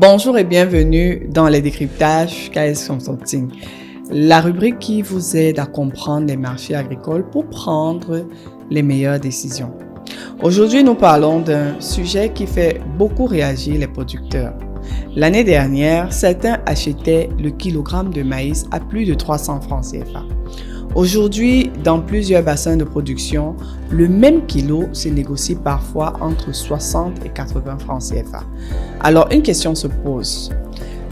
Bonjour et bienvenue dans les décryptages KS Consulting, la rubrique qui vous aide à comprendre les marchés agricoles pour prendre les meilleures décisions. Aujourd'hui, nous parlons d'un sujet qui fait beaucoup réagir les producteurs. L'année dernière, certains achetaient le kilogramme de maïs à plus de 300 francs CFA. Aujourd'hui, dans plusieurs bassins de production, le même kilo se négocie parfois entre 60 et 80 francs CFA. Alors, une question se pose.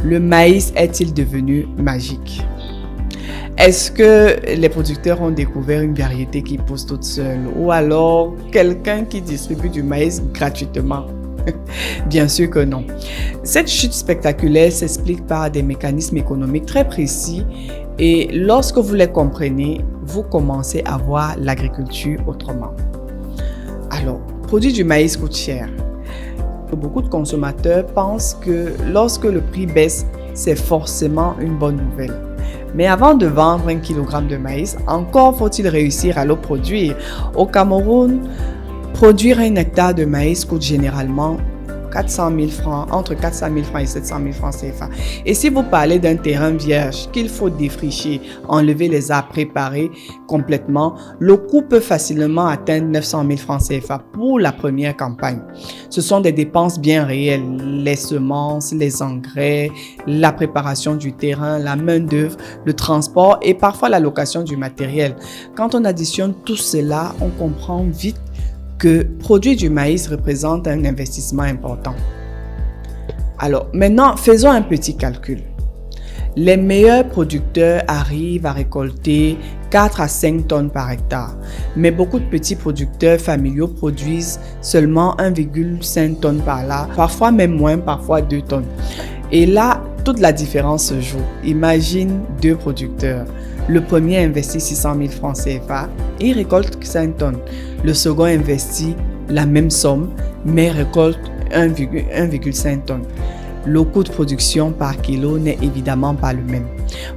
Le maïs est-il devenu magique? Est-ce que les producteurs ont découvert une variété qui pousse toute seule? Ou alors quelqu'un qui distribue du maïs gratuitement? Bien sûr que non. Cette chute spectaculaire s'explique par des mécanismes économiques très précis et lorsque vous les comprenez, vous commencez à voir l'agriculture autrement. Alors, produire du maïs coûte cher. Beaucoup de consommateurs pensent que lorsque le prix baisse, c'est forcément une bonne nouvelle. Mais avant de vendre un kilogramme de maïs, encore faut-il réussir à le produire. Au Cameroun, produire un hectare de maïs coûte généralement 400 000 francs, entre 400 000 francs et 700 000 francs CFA. Et si vous parlez d'un terrain vierge qu'il faut défricher, enlever les arbres, préparer complètement, le coût peut facilement atteindre 900 000 francs CFA pour la première campagne. Ce sont des dépenses bien réelles, les semences, les engrais, la préparation du terrain, la main-d'œuvre, le transport et parfois la location du matériel. Quand on additionne tout cela, on comprend vite que produire du maïs représente un investissement important. Alors, maintenant, faisons un petit calcul. Les meilleurs producteurs arrivent à récolter 4 à 5 tonnes par hectare, mais beaucoup de petits producteurs familiaux produisent seulement 1,5 tonnes par là, parfois même moins, parfois 2 tonnes. Et là, toute la différence se joue. Imagine deux producteurs. Le premier investit 600 000 francs CFA et récolte 5 tonnes. Le second investit la même somme, mais récolte 1,5 tonnes. Le coût de production par kilo n'est évidemment pas le même.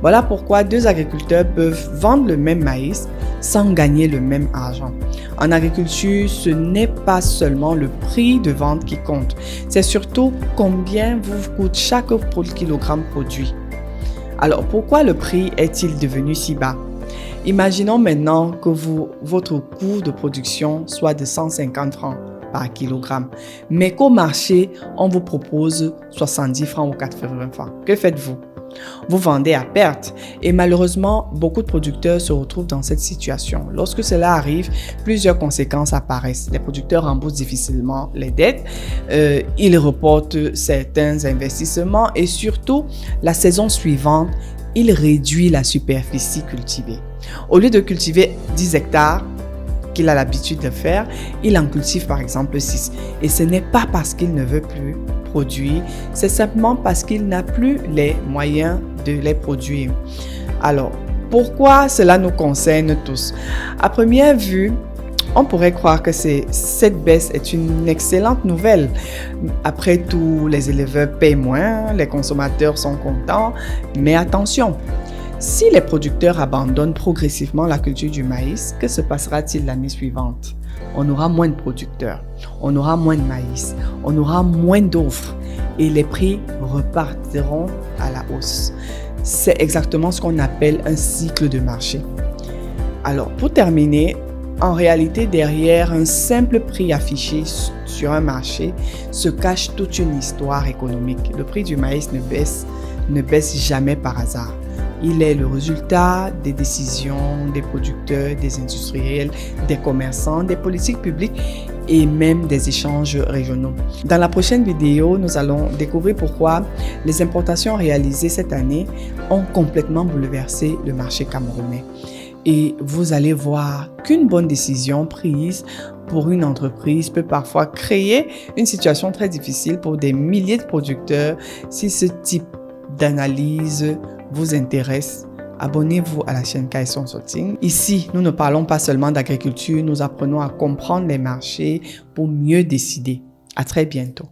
Voilà pourquoi deux agriculteurs peuvent vendre le même maïs sans gagner le même argent. En agriculture, ce n'est pas seulement le prix de vente qui compte, c'est surtout combien vous coûte chaque kilogramme produit. Alors, pourquoi le prix est-il devenu si bas? Imaginons maintenant que votre coût de production soit de 150 francs par kilogramme, mais qu'au marché, on vous propose 70 francs ou 80 francs. Que faites-vous? Vous vendez à perte et malheureusement, beaucoup de producteurs se retrouvent dans cette situation. Lorsque cela arrive, plusieurs conséquences apparaissent. Les producteurs remboursent difficilement les dettes, ils reportent certains investissements et surtout, la saison suivante, ils réduisent la superficie cultivée. Au lieu de cultiver 10 hectares, qu'il a l'habitude de faire, il en cultive par exemple 6. Et ce n'est pas parce qu'il ne veut plus produire, c'est simplement parce qu'il n'a plus les moyens de les produire. Alors, pourquoi cela nous concerne tous? À première vue, on pourrait croire que cette baisse est une excellente nouvelle. Après tout, les éleveurs paient moins, les consommateurs sont contents, mais attention! Si les producteurs abandonnent progressivement la culture du maïs, que se passera-t-il l'année suivante? On aura moins de producteurs, on aura moins de maïs, on aura moins d'offres et les prix repartiront à la hausse. C'est exactement ce qu'on appelle un cycle de marché. Alors, pour terminer, en réalité, derrière un simple prix affiché sur un marché se cache toute une histoire économique. Le prix du maïs ne baisse jamais par hasard. Il est le résultat des décisions des producteurs, des industriels, des commerçants, des politiques publiques et même des échanges régionaux. Dans la prochaine vidéo, nous allons découvrir pourquoi les importations réalisées cette année ont complètement bouleversé le marché camerounais. Et vous allez voir qu'une bonne décision prise pour une entreprise peut parfois créer une situation très difficile pour des milliers de producteurs. Si ce type d'analyse vous intéresse, abonnez-vous à la chaîne KS Consulting. Ici, nous ne parlons pas seulement d'agriculture, nous apprenons à comprendre les marchés pour mieux décider. À très bientôt.